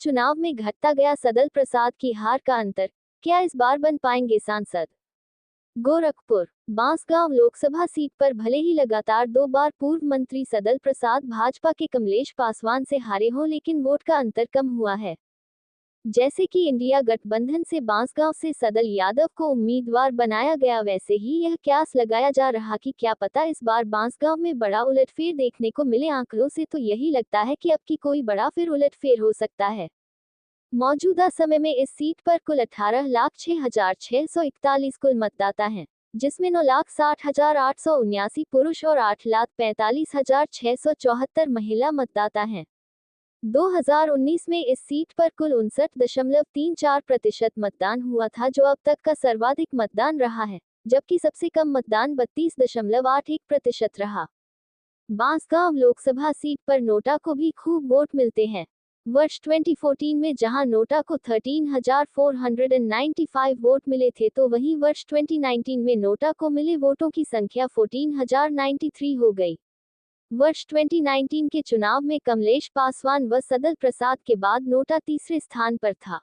चुनाव में घटता गया सदल प्रसाद की हार का अंतर, क्या इस बार बन पाएंगे सांसद? गोरखपुर बांसगांव लोकसभा सीट पर भले ही लगातार 2 बार पूर्व मंत्री सदल प्रसाद भाजपा के कमलेश पासवान से हारे हों, लेकिन वोट का अंतर कम हुआ है। जैसे कि इंडिया गठबंधन से बांसगांव से सदल यादव को उम्मीदवार बनाया गया, वैसे ही यह कयास लगाया जा रहा कि क्या पता इस बार बांसगांव में बड़ा उलटफेर देखने को मिले। आंकड़ों से तो यही लगता है कि अब की कोई बड़ा फिर उलटफेर हो सकता है। मौजूदा समय में इस सीट पर कुल 18,06,641 कुल मतदाता हैं, जिसमें 9,60,879 पुरुष और 8,45,674 महिला मतदाता हैं। 2019 में इस सीट पर कुल 59.34% मतदान हुआ था, जो अब तक का सर्वाधिक मतदान रहा है, जबकि सबसे कम मतदान 32.81% रहा। बांसगांव लोकसभा सीट पर नोटा को भी खूब वोट मिलते हैं। वर्ष 2014 में जहां नोटा को 13,495 वोट मिले थे, तो वहीं वर्ष 2019 में नोटा को मिले वोटों की संख्या 14,093 हो गई। वर्ष 2019 के चुनाव में कमलेश पासवान व सदल प्रसाद के बाद नोटा तीसरे स्थान पर था।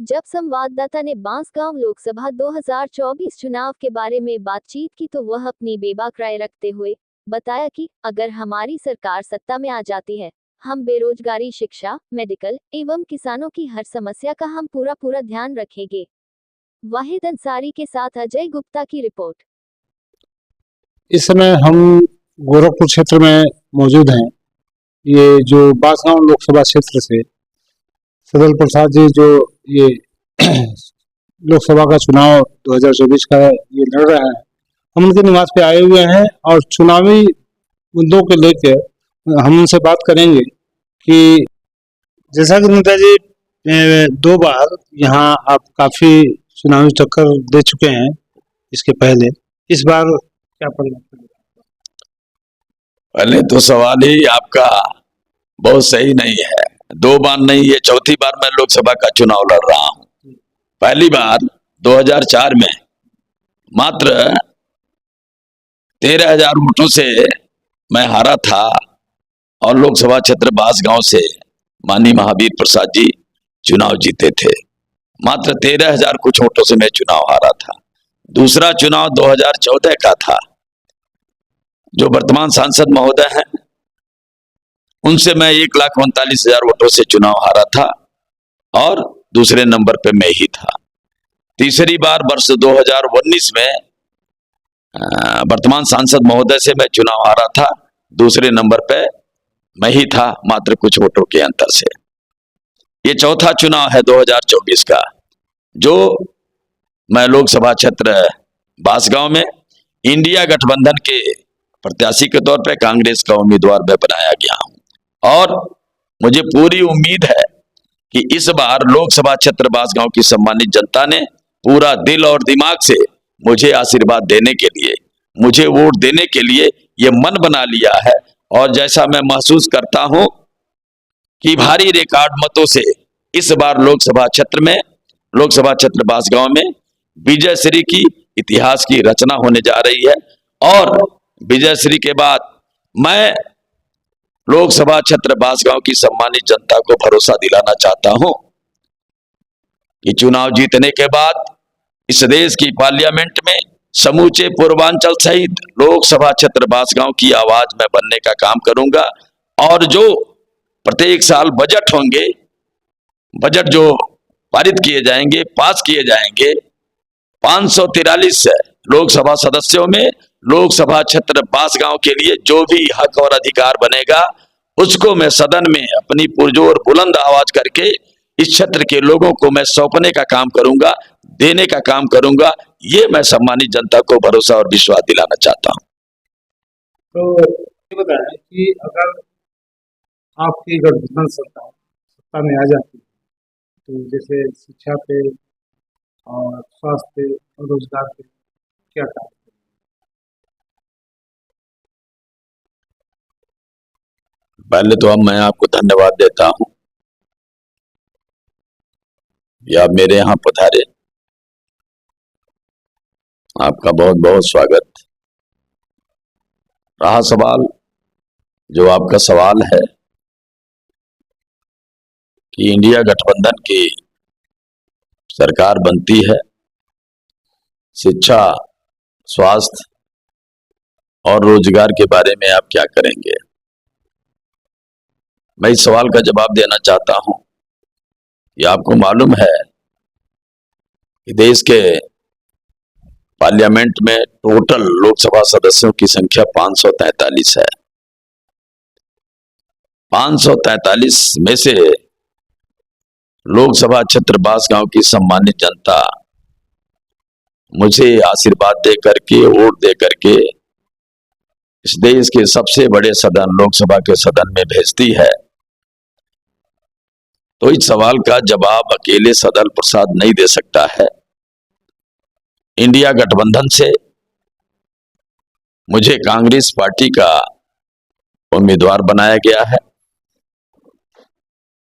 जब संवाददाता ने बांसगांव लोकसभा 2024 चुनाव के बारे में बातचीत की, तो वह अपनी बेबाक राय रखते हुए बताया कि अगर हमारी सरकार सत्ता में आ जाती है, हम बेरोजगारी, शिक्षा, मेडिकल एवं किसानों की हर समस्या का हम पूरा ध्यान रखेंगे। वाहिद अंसारी के साथ अजय गुप्ता की रिपोर्ट। इस समय हम गोरखपुर क्षेत्र में मौजूद हैं। ये जो बांसगांव लोकसभा क्षेत्र से सदल प्रसाद जी जो ये लोकसभा का चुनाव 2024 का ये लड़ रहे हैं, हम उनके निवास पे आए हुए हैं और चुनावी मुद्दों को लेकर हम उनसे बात करेंगे कि जैसा कि नेता जी 2 बार यहाँ आप काफी चुनावी टक्कर दे चुके हैं, इसके पहले इस बार क्या परिवर्तन? पहले तो सवाल ही आपका बहुत सही नहीं है। 2 बार नहीं, ये चौथी बार मैं लोकसभा का चुनाव लड़ रहा हूं। पहली बार 2004 में मात्र 13,000 वोटों से मैं हारा था और लोकसभा क्षेत्र बांसगांव से माननीय महावीर प्रसाद जी चुनाव जीते थे। मात्र 13,000 कुछ वोटों से मैं चुनाव हारा था। दूसरा चुनाव 2014 का था, जो वर्तमान सांसद महोदय हैं, उनसे मैं 1,39,000 वोटों से चुनाव हारा था और दूसरे नंबर पे मैं ही था। तीसरी बार वर्ष 2019 में वर्तमान सांसद महोदय से मैं चुनाव हारा था, दूसरे नंबर पे मैं ही था, मात्र कुछ वोटों के अंतर से। ये चौथा चुनाव है 2024 का, जो मैं लोकसभा क्षेत्र बांसगांव में इंडिया गठबंधन के प्रत्याशी के तौर पे कांग्रेस का उम्मीदवार मैं बनाया गया हूं और मुझे पूरी उम्मीद है कि इस बार लोकसभा क्षेत्र बांसगांव की सम्मानित जनता ने पूरा दिल और दिमाग से मुझे आशीर्वाद देने के लिए, मुझे वोट देने के लिए ये मन बना लिया है। और जैसा मैं महसूस करता हूं कि भारी रिकॉर्ड मतों से इस बार लोकसभा क्षेत्र बांसगांव में विजय श्री की इतिहास की रचना होने जा रही है। और विजय श्री के बाद मैं लोकसभा क्षेत्र बांसगांव की सम्मानित जनता को भरोसा दिलाना चाहता हूं कि चुनाव जीतने के बाद इस देश की पार्लियामेंट में समूचे पूर्वांचल सहित लोकसभा क्षेत्र बांसगांव की आवाज में बनने का काम करूंगा। और जो प्रत्येक साल बजट होंगे, बजट जो पारित किए जाएंगे, पास किए जाएंगे, 543 लोकसभा सदस्यों में लोकसभा क्षेत्र बांसगांव के लिए जो भी हक और अधिकार बनेगा, उसको मैं सदन में अपनी पुरजोर बुलंद आवाज करके इस क्षेत्र के लोगों को मैं सौंपने का काम करूंगा, देने का काम करूंगा। ये मैं सम्मानित जनता को भरोसा और विश्वास दिलाना चाहता हूं। तो ये बताएं कि अगर आपकी गठबंधन सत्ता में आ जाती है, तो जैसे शिक्षा पे और स्वास्थ्य और रोजगार पे क्या काम? पहले तो अब मैं आपको धन्यवाद देता हूं कि आप मेरे यहां पधारे। आपका बहुत बहुत स्वागत। रहा सवाल, जो आपका सवाल है, कि इंडिया गठबंधन की सरकार बनती है, शिक्षा, स्वास्थ्य और रोजगार के बारे में आप क्या करेंगे? मैं इस सवाल का जवाब देना चाहता हूं कि आपको मालूम है कि देश के पार्लियामेंट में टोटल लोकसभा सदस्यों की संख्या 543 है। 543 में से लोकसभा क्षेत्र बांसगांव की सम्मानित जनता मुझे आशीर्वाद दे करके, वोट दे करके इस देश के सबसे बड़े सदन, लोकसभा के सदन में भेजती है। तो इस सवाल का जवाब अकेले सदल प्रसाद नहीं दे सकता है। इंडिया गठबंधन से मुझे कांग्रेस पार्टी का उम्मीदवार बनाया गया है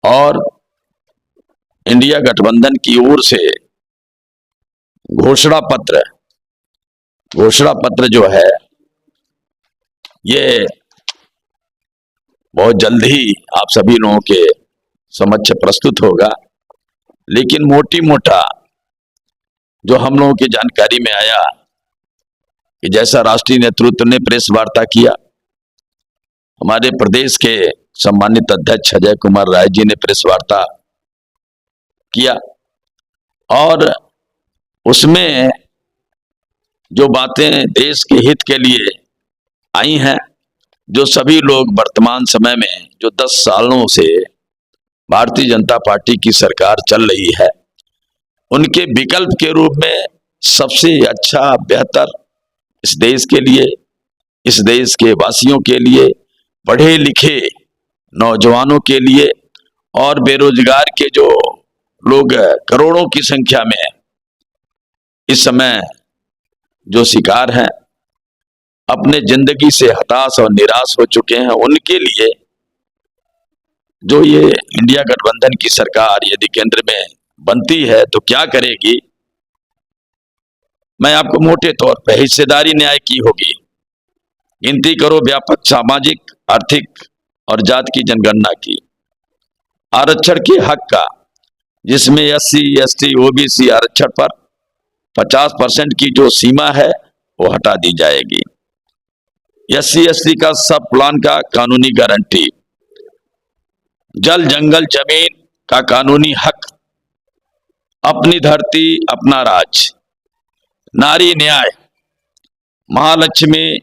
और इंडिया गठबंधन की ओर से घोषणा पत्र जो है ये बहुत जल्द ही आप सभी लोगों के समक्ष प्रस्तुत होगा। लेकिन मोटी मोटा जो हम लोगों की जानकारी में आया कि जैसा राष्ट्रीय नेतृत्व ने प्रेस वार्ता किया, हमारे प्रदेश के सम्मानित अध्यक्ष अजय कुमार राय जी ने प्रेस वार्ता किया और उसमें जो बातें देश के हित के लिए आई हैं, जो सभी लोग वर्तमान समय में जो 10 सालों से भारतीय जनता पार्टी की सरकार चल रही है, उनके विकल्प के रूप में सबसे अच्छा, बेहतर इस देश के लिए, इस देश के वासियों के लिए, पढ़े लिखे नौजवानों के लिए और बेरोजगार के जो लोग करोड़ों की संख्या में इस समय जो शिकार हैं, अपने जिंदगी से हताश और निराश हो चुके हैं, उनके लिए जो ये इंडिया गठबंधन की सरकार यदि केंद्र में बनती है तो क्या करेगी। मैं आपको मोटे तौर पर हिस्सेदारी न्याय की होगी, गिनती करो व्यापक सामाजिक, आर्थिक और जात की जनगणना की, आरक्षण के हक का, जिसमें SC, ST, OBC आरक्षण पर 50% की जो सीमा है वो हटा दी जाएगी। SC, ST का सब प्लान का कानूनी गारंटी, जल जंगल जमीन का कानूनी हक, अपनी धरती अपना राज, नारी न्याय, महालक्ष्मी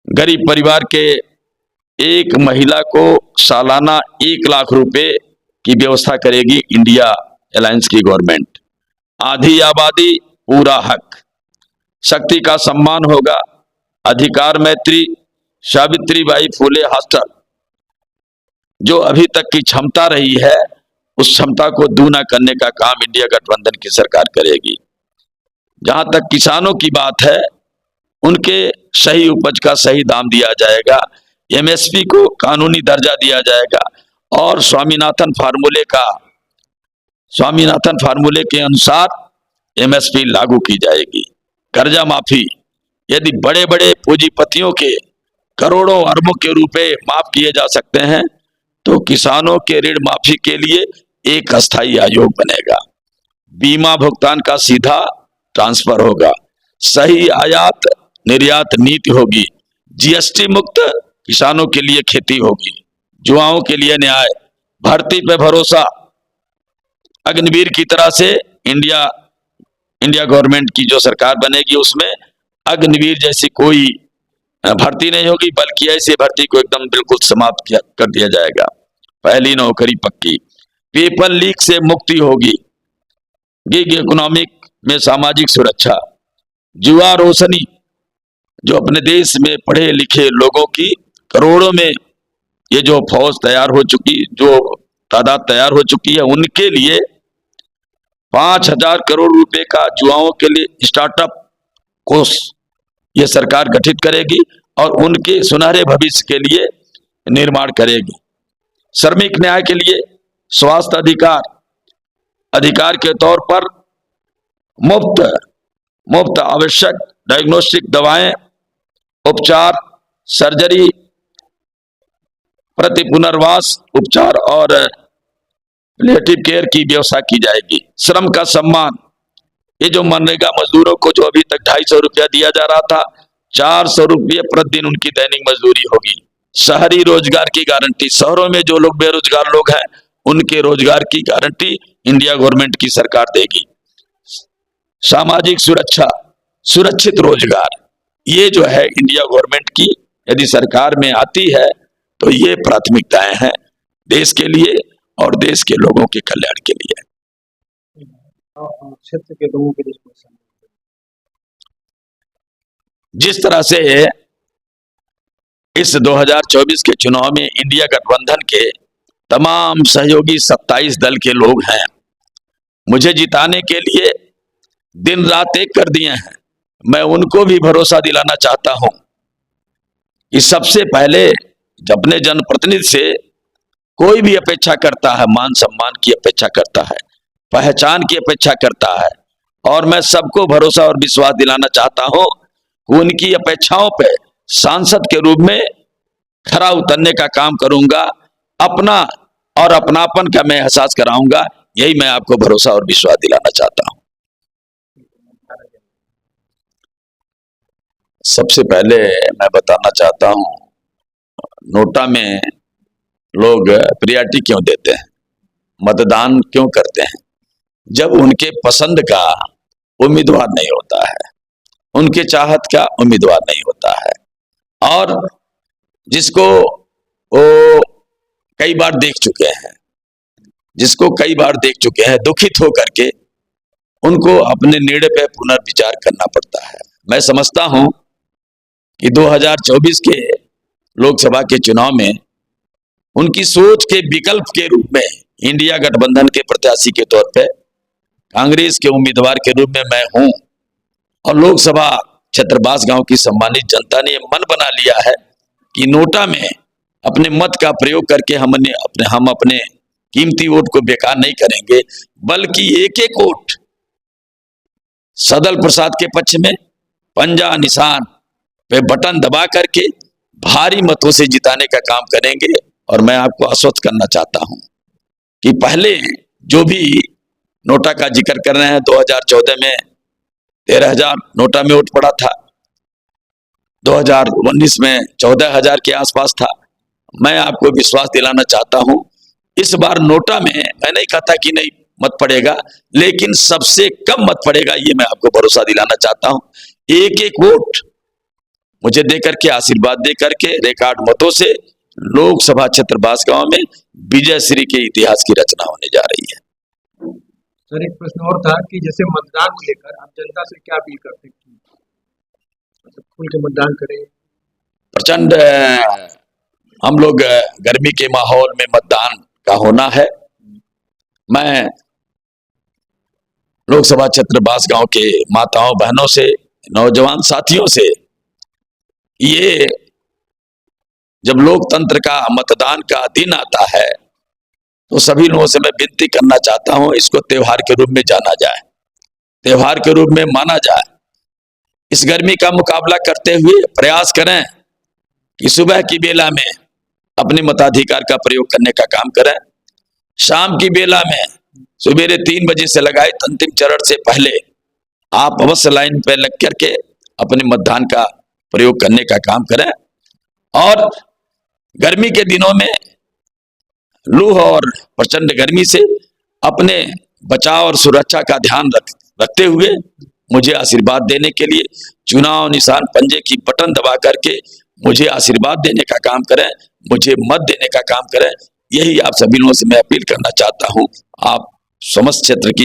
गरीब परिवार के एक महिला को सालाना 1 लाख रुपए की व्यवस्था करेगी इंडिया अलायंस की गवर्नमेंट, आधी आबादी पूरा हक, शक्ति का सम्मान होगा, अधिकार मैत्री सावित्रीबाई फुले हॉस्टल, जो अभी तक की क्षमता रही है उस क्षमता को दूना करने का काम इंडिया गठबंधन की सरकार करेगी। जहां तक किसानों की बात है, उनके सही उपज का सही दाम दिया जाएगा, MSP को कानूनी दर्जा दिया जाएगा और स्वामीनाथन फार्मूले के अनुसार MSP लागू की जाएगी। कर्जा माफी, यदि बड़े बड़े पूंजीपतियों के करोड़ों अरबों के रुपए माफ किए जा सकते हैं तो किसानों के ऋण माफी के लिए एक अस्थायी आयोग बनेगा, बीमा भुगतान का सीधा ट्रांसफर होगा, सही आयात निर्यात नीति होगी, GST मुक्त किसानों के लिए खेती होगी, युवाओं के लिए न्याय, भर्ती पे भरोसा, अग्निवीर की तरह से इंडिया गवर्नमेंट की जो सरकार बनेगी उसमें अग्निवीर जैसी कोई भर्ती नहीं होगी, बल्कि ऐसी भर्ती को एकदम बिल्कुल समाप्त कर दिया जाएगा। पहली नौकरी पक्की, पेपर लीक से मुक्ति होगी, गिग इकोनॉमिक में सामाजिक सुरक्षा, युवा रोशनी, जो अपने देश में पढ़े लिखे लोगों की करोड़ों में ये जो फौज तैयार हो चुकी, जो तादाद तैयार हो चुकी है, उनके लिए 5000 करोड़ रुपए का युवाओं के लिए स्टार्टअप कोष ये सरकार गठित करेगी और उनके सुनहरे भविष्य के लिए निर्माण करेगी। श्रमिक न्याय के लिए स्वास्थ्य अधिकार के तौर पर मुफ्त आवश्यक डायग्नोस्टिक दवाएं, उपचार, सर्जरी प्रति पुनर्वास, उपचार और पैलिएटिव केयर की व्यवस्था की जाएगी। श्रम का सम्मान, ये जो मनरेगा मजदूरों को जो अभी तक 250 रुपया दिया जा रहा था, 400 रुपये प्रतिदिन उनकी दैनिक मजदूरी होगी। शहरी रोजगार की गारंटी, शहरों में जो लोग बेरोजगार लोग हैं उनके रोजगार की गारंटी इंडिया गवर्नमेंट की सरकार देगी। सामाजिक सुरक्षा, सुरक्षित रोजगार, ये जो है इंडिया गवर्नमेंट की यदि सरकार में आती है तो ये प्राथमिकताएं हैं देश के लिए और देश के लोगों के कल्याण के लिए। क्षेत्र के लोगों के लिए जिस तरह से इस 2024 के चुनाव में इंडिया गठबंधन के तमाम सहयोगी 27 दल के लोग हैं, मुझे जिताने के लिए दिन रात एक कर दिए हैं। मैं उनको भी भरोसा दिलाना चाहता हूं कि सबसे पहले अपने जनप्रतिनिधि से कोई भी अपेक्षा करता है, मान सम्मान की अपेक्षा करता है, पहचान की अपेक्षा करता है, और मैं सबको भरोसा और विश्वास दिलाना चाहता हूं कि उनकी अपेक्षाओं पे सांसद के रूप में खरा उतरने का काम करूंगा, अपना और अपनापन का मैं एहसास कराऊंगा। यही मैं आपको भरोसा और विश्वास दिलाना चाहता हूं। सबसे पहले मैं बताना चाहता हूं, नोटा में लोग प्रियरिटी क्यों देते हैं, मतदान क्यों करते हैं? जब उनके पसंद का उम्मीदवार नहीं होता है, उनके चाहत का उम्मीदवार नहीं होता है, और जिसको वो कई बार देख चुके हैं, दुखित होकर के उनको अपने निर्णय पे पुनर्विचार करना पड़ता है। मैं समझता हूं कि 2024 के लोकसभा के चुनाव में उनकी सोच के विकल्प के रूप में इंडिया गठबंधन के प्रत्याशी के तौर पे कांग्रेस के उम्मीदवार के रूप में मैं हूं, और लोकसभा क्षेत्र बांसगांव की सम्मानित जनता ने मन बना लिया है कि नोटा में अपने मत का प्रयोग करके हम अपने कीमती वोट को बेकार नहीं करेंगे, बल्कि एक एक वोट सदल प्रसाद के पक्ष में पंजा निशान पे बटन दबा करके भारी मतों से जिताने का काम करेंगे। और मैं आपको आश्वस्त करना चाहता हूं कि पहले जो भी नोटा का जिक्र कर रहे हैं, 2014 में 13,000 नोटा में वोट पड़ा था, 2019 में 14,000 के आसपास था। मैं आपको विश्वास दिलाना चाहता हूं, इस बार नोटा में मैं नहीं कहता कि नहीं मत पड़ेगा, लेकिन सबसे कम मत पड़ेगा, ये मैं आपको भरोसा दिलाना चाहता हूं। एक एक वोट मुझे देकर के, आशीर्वाद देकर के, रिकॉर्ड मतों से लोकसभा क्षेत्र बांसगांव में विजय श्री के इतिहास की रचना होने जा रही है। सर, एक प्रश्न और था कि जैसे मतदान को लेकर आप जनता से क्या अपील करते हैं? खुल के मतदान करें। प्रचंड हम लोग गर्मी के माहौल में मतदान का होना है। मैं लोकसभा क्षेत्र बांसगांव के माताओं बहनों से, नौजवान साथियों से, ये जब लोकतंत्र का मतदान का दिन आता है तो सभी लोगों से मैं विनती करना चाहता हूं, इसको त्योहार के रूप में जाना जाए, त्योहार के रूप में माना जाए। इस गर्मी का मुकाबला करते हुए प्रयास करें कि सुबह की बेला में अपने मताधिकार का प्रयोग करने का काम करें, शाम की बेला में सुबेरे 3 बजे से लगाए अंतिम चरण से पहले आप अवश्य लाइन पर लग करके अपने मतदान का प्रयोग करने का काम करें। और गर्मी के दिनों में लू और प्रचंड गर्मी से अपने बचाव और सुरक्षा का ध्यान रखते हुए मुझे आशीर्वाद देने के लिए चुनाव निशान पंजे की बटन दबा करके मुझे आशीर्वाद देने का काम करें, मुझे मत देने का काम करें। यही आप सभी लोगों से मैं अपील करना चाहता हूं। आप समस्त क्षेत्र की